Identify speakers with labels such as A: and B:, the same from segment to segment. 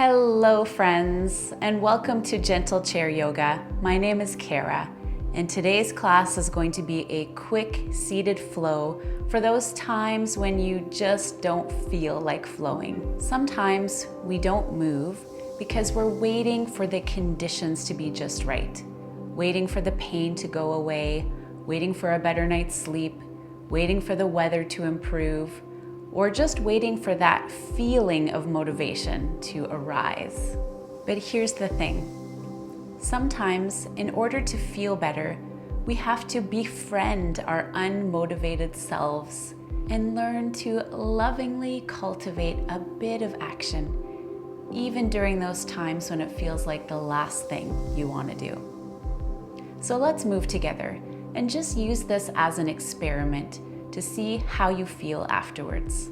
A: Hello friends, and welcome to Gentle Chair Yoga. My name is Cara, and today's class is going to be a quick seated flow for those times when you just don't feel like flowing. Sometimes we don't move because we're waiting for the conditions to be just right, waiting for the pain to go away, waiting for a better night's sleep, waiting for the weather to improve, or just waiting for that feeling of motivation to arise. But here's the thing. Sometimes, in order to feel better, we have to befriend our unmotivated selves and learn to lovingly cultivate a bit of action, even during those times when it feels like the last thing you want to do. So let's move together and just use this as an experiment to see how you feel afterwards.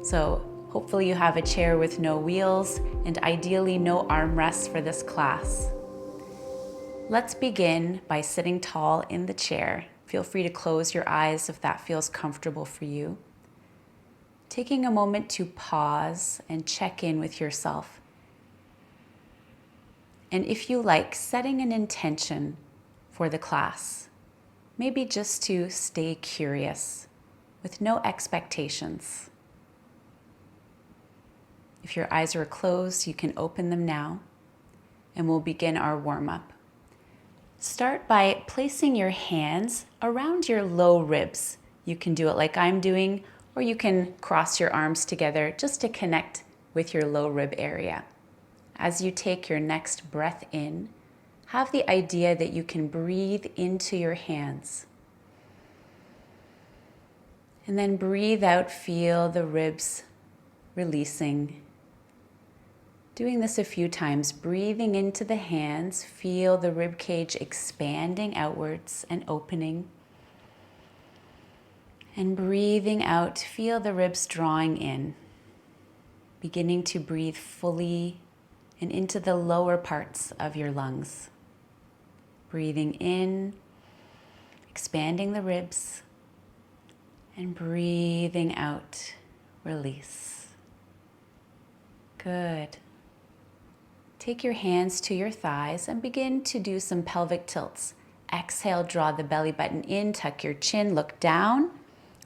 A: So hopefully you have a chair with no wheels and ideally no armrests for this class. Let's begin by sitting tall in the chair. Feel free to close your eyes if that feels comfortable for you. Taking a moment to pause and check in with yourself. And if you like, setting an intention for the class. Maybe just to stay curious with no expectations. If your eyes are closed, you can open them now and we'll begin our warm-up. Start by placing your hands around your low ribs. You can do it like I'm doing, or you can cross your arms together just to connect with your low rib area. As you take your next breath in, have the idea that you can breathe into your hands. And then breathe out, feel the ribs releasing. Doing this a few times, breathing into the hands, feel the rib cage expanding outwards and opening. And breathing out, feel the ribs drawing in. Beginning to breathe fully and into the lower parts of your lungs. Breathing in, expanding the ribs, and breathing out, release. Good. Take your hands to your thighs and begin to do some pelvic tilts. Exhale, draw the belly button in, tuck your chin, look down,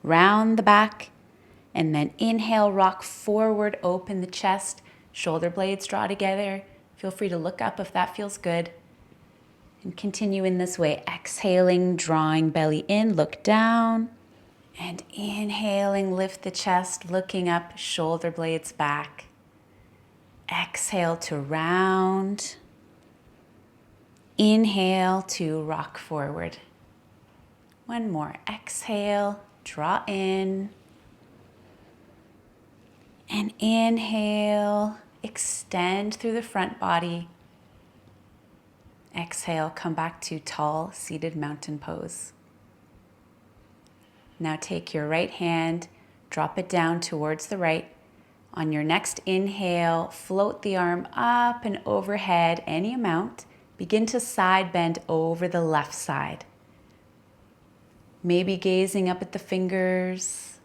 A: round the back, and then inhale, rock forward, open the chest, shoulder blades draw together. Feel free to look up if that feels good. And continue in this way, exhaling, drawing belly in, look down, and inhaling, lift the chest, looking up, shoulder blades back. Exhale to round. Inhale to rock forward. One more, exhale, draw in, and inhale, extend through the front body. Exhale, come back to tall seated mountain pose. Now take your right hand, drop it down towards the right. On your next inhale, float the arm up and overhead, any amount. Begin to side bend over the left side. Maybe gazing up at the fingers.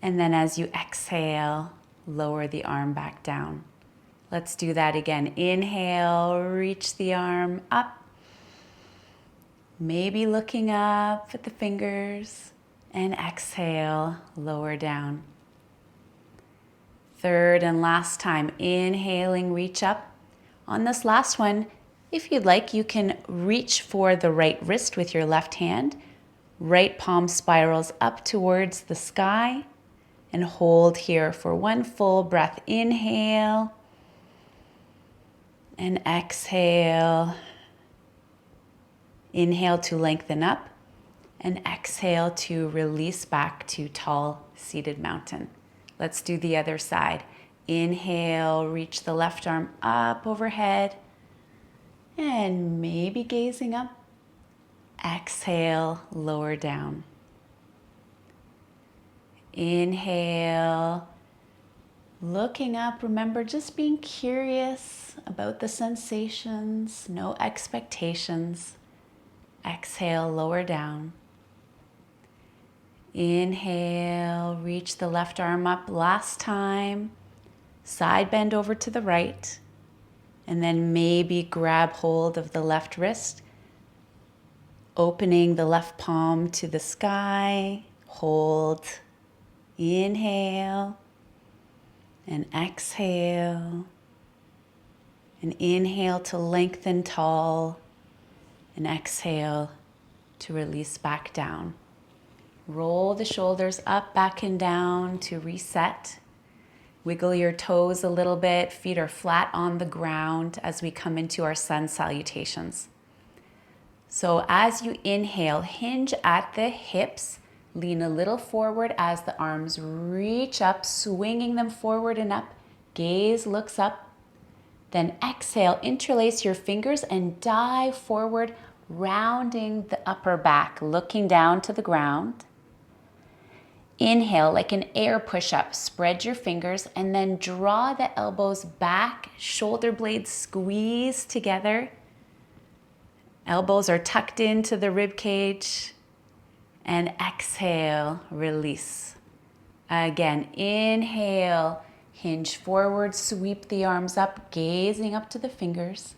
A: And then as you exhale, lower the arm back down. Let's do that again. Inhale, reach the arm up. Maybe looking up at the fingers. And exhale, lower down. Third and last time, inhaling, reach up. On this last one, if you'd like, you can reach for the right wrist with your left hand. Right palm spirals up towards the sky. And hold here for one full breath. Inhale. And exhale. Inhale to lengthen up and exhale to release back to tall seated mountain. Let's do the other side. Inhale, reach the left arm up overhead and maybe gazing up. Exhale, lower down. Inhale. Looking up, remember just being curious about the sensations, no expectations. Exhale, lower down. Inhale, reach the left arm up last time. Side bend over to the right, and then maybe grab hold of the left wrist, opening the left palm to the sky. Hold. Inhale and exhale. And inhale to lengthen tall, and exhale to release back down. Roll the shoulders up, back, and down to reset. Wiggle your toes a little bit. Feet are flat on the ground as we come into our sun salutations. So as you inhale, hinge at the hips. Lean a little forward as the arms reach up, swinging them forward and up. Gaze looks up. Then exhale, interlace your fingers and dive forward, rounding the upper back, looking down to the ground. Inhale like an air push-up. Spread your fingers and then draw the elbows back, shoulder blades squeeze together. Elbows are tucked into the rib cage. And exhale, release. Again, inhale. Hinge forward, sweep the arms up, gazing up to the fingers.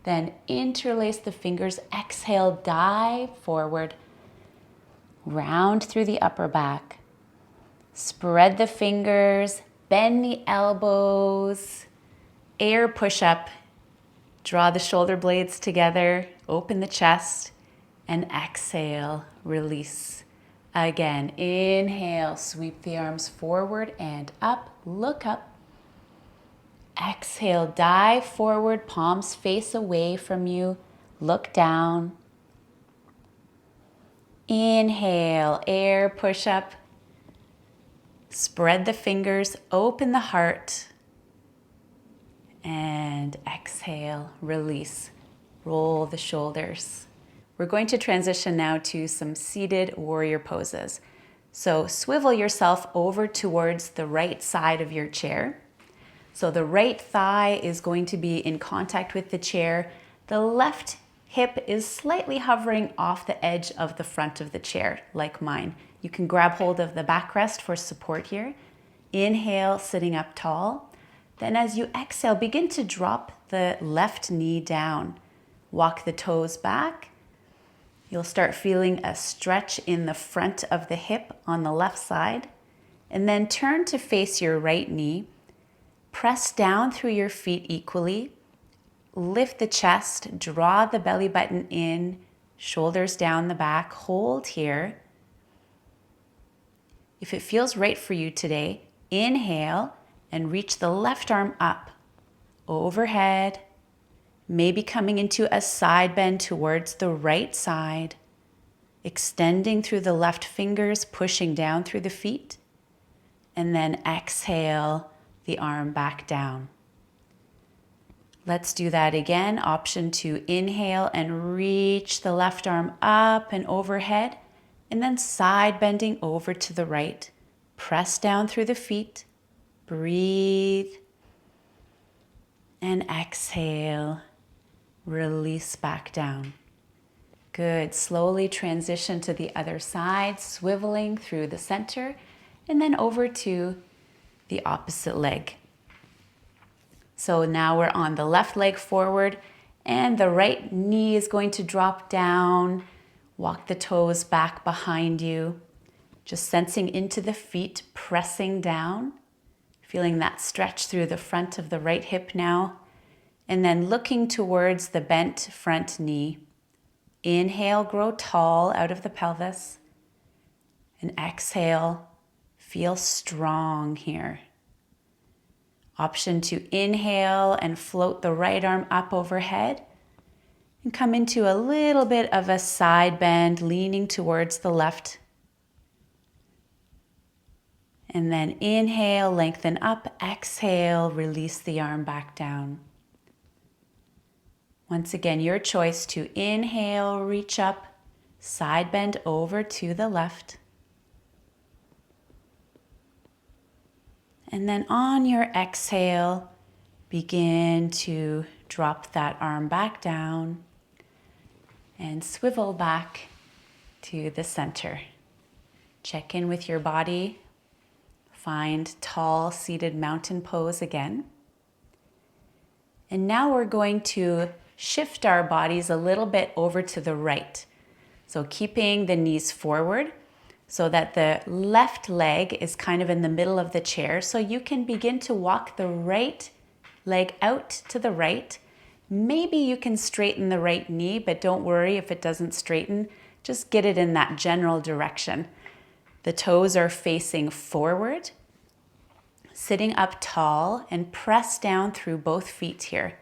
A: Then interlace the fingers, exhale, dive forward. Round through the upper back. Spread the fingers, bend the elbows. Air push-up. Draw the shoulder blades together, open the chest, and exhale, release. Again, inhale, sweep the arms forward and up, look up. Exhale, dive forward, palms face away from you, look down. Inhale, air push up. Spread the fingers, open the heart. And exhale, release. Roll the shoulders. We're going to transition now to some seated warrior poses. So swivel yourself over towards the right side of your chair. So the right thigh is going to be in contact with the chair. The left hip is slightly hovering off the edge of the front of the chair, like mine. You can grab hold of the backrest for support here. Inhale, sitting up tall. Then as you exhale, begin to drop the left knee down. Walk the toes back. You'll start feeling a stretch in the front of the hip on the left side. And then turn to face your right knee. Press down through your feet equally. Lift the chest, draw the belly button in, shoulders down the back. Hold here. If it feels right for you today, inhale and reach the left arm up, overhead. Maybe coming into a side bend towards the right side, extending through the left fingers, pushing down through the feet, and then exhale the arm back down. Let's do that again. Option 2, inhale and reach the left arm up and overhead, and then side bending over to the right. Press down through the feet, breathe, and exhale. Release back down. Good. Slowly transition to the other side, swiveling through the center, and then over to the opposite leg. So now we're on the left leg forward, and the right knee is going to drop down. Walk the toes back behind you. Just sensing into the feet, pressing down. Feeling that stretch through the front of the right hip now. And then looking towards the bent front knee. Inhale, grow tall out of the pelvis. And exhale, feel strong here. Option 2, inhale and float the right arm up overhead. And come into a little bit of a side bend, leaning towards the left. And then inhale, lengthen up. Exhale, release the arm back down. Once again, your choice to inhale, reach up, side bend over to the left. And then on your exhale, begin to drop that arm back down and swivel back to the center. Check in with your body. Find tall seated mountain pose again. And now we're going to shift our bodies a little bit over to the right. So keeping the knees forward so that the left leg is kind of in the middle of the chair. So you can begin to walk the right leg out to the right. Maybe you can straighten the right knee, but don't worry if it doesn't straighten. Just get it in that general direction. The toes are facing forward, sitting up tall, and press down through both feet here.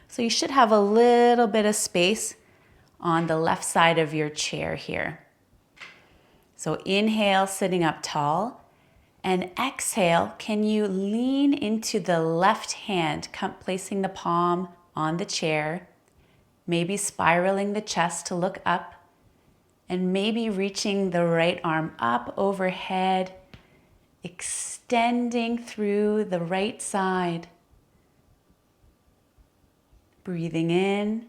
A: So you should have a little bit of space on the left side of your chair here. So inhale, sitting up tall, and exhale, can you lean into the left hand, placing the palm on the chair, maybe spiraling the chest to look up, and maybe reaching the right arm up overhead, extending through the right side. Breathing in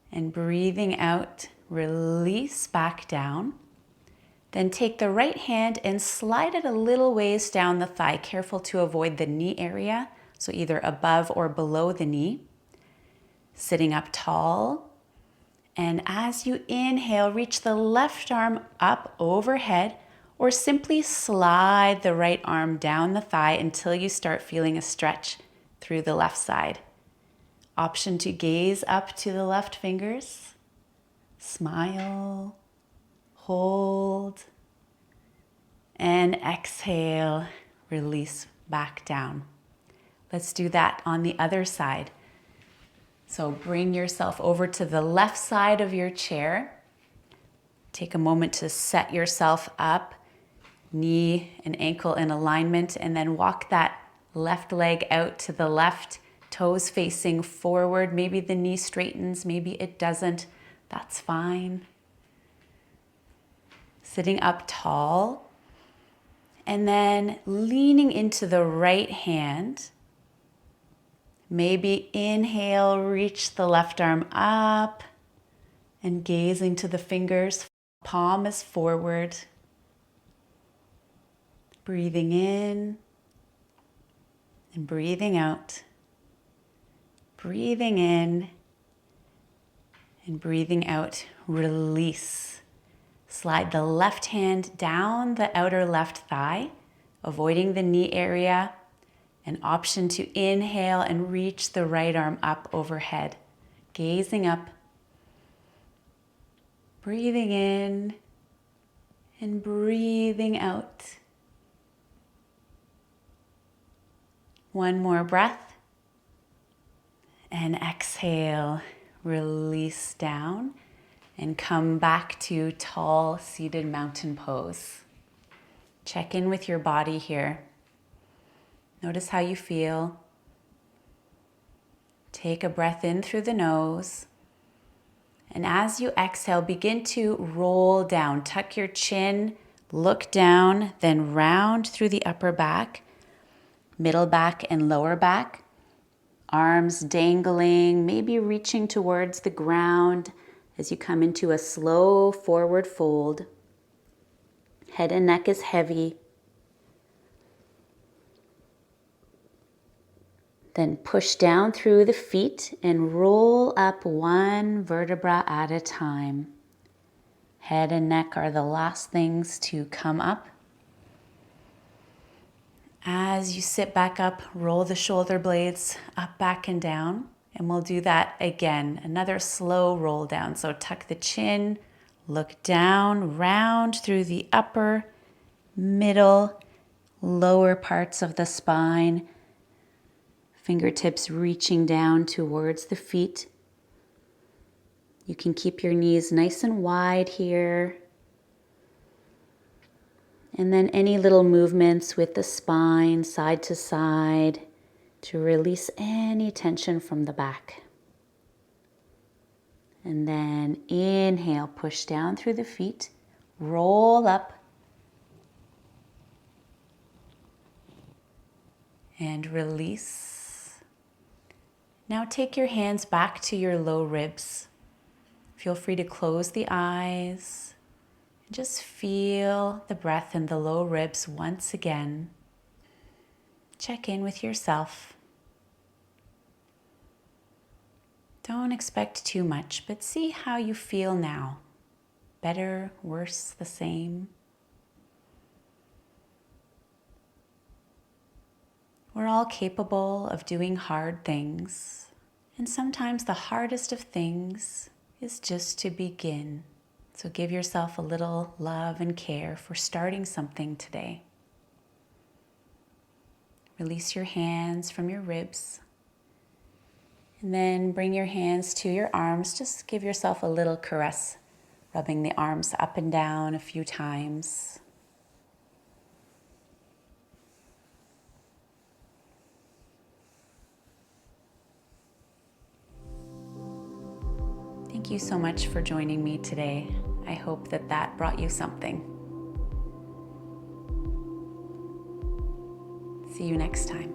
A: and breathing out, release back down. Then take the right hand and slide it a little ways down the thigh, careful to avoid the knee area, so either above or below the knee. Sitting up tall. And as you inhale, reach the left arm up overhead, or simply slide the right arm down the thigh until you start feeling a stretch through the left side. Option to gaze up to the left fingers, smile, hold, and exhale, release back down. Let's do that on the other side. So bring yourself over to the left side of your chair. Take a moment to set yourself up, knee and ankle in alignment, and then walk that left leg out to the left, toes facing forward. Maybe the knee straightens, maybe it doesn't. That's fine. Sitting up tall, and then leaning into the right hand. Maybe inhale, reach the left arm up and gazing to the fingers. Palm is forward. Breathing in and breathing out. Breathing in and breathing out. Release. Slide the left hand down the outer left thigh, avoiding the knee area. An option to inhale and reach the right arm up overhead. Gazing up. Breathing in and breathing out. One more breath. And exhale, release down and come back to tall seated mountain pose. Check in with your body here. Notice how you feel. Take a breath in through the nose. And as you exhale, begin to roll down. Tuck your chin, look down, then round through the upper back, middle back and lower back. Arms dangling, maybe reaching towards the ground as you come into a slow forward fold. Head and neck is heavy. Then push down through the feet and roll up one vertebra at a time. Head and neck are the last things to come up. As you sit back up, roll the shoulder blades up, back, and down. And we'll do that again. Another slow roll down. So tuck the chin, look down, round through the upper, middle, lower parts of the spine. Fingertips reaching down towards the feet. You can keep your knees nice and wide here. And then any little movements with the spine side to side to release any tension from the back. And then inhale, push down through the feet, roll up. And release. Now take your hands back to your low ribs. Feel free to close the eyes. Just feel the breath in the low ribs once again. check in with yourself. Don't expect too much, but see how you feel now. Better, worse, the same? We're all capable of doing hard things, and sometimes the hardest of things is just to begin. So give yourself a little love and care for starting something today. Release your hands from your ribs, and then bring your hands to your arms. Just give yourself a little caress, rubbing the arms up and down a few times. Thank you so much for joining me today. I hope that brought you something. See you next time.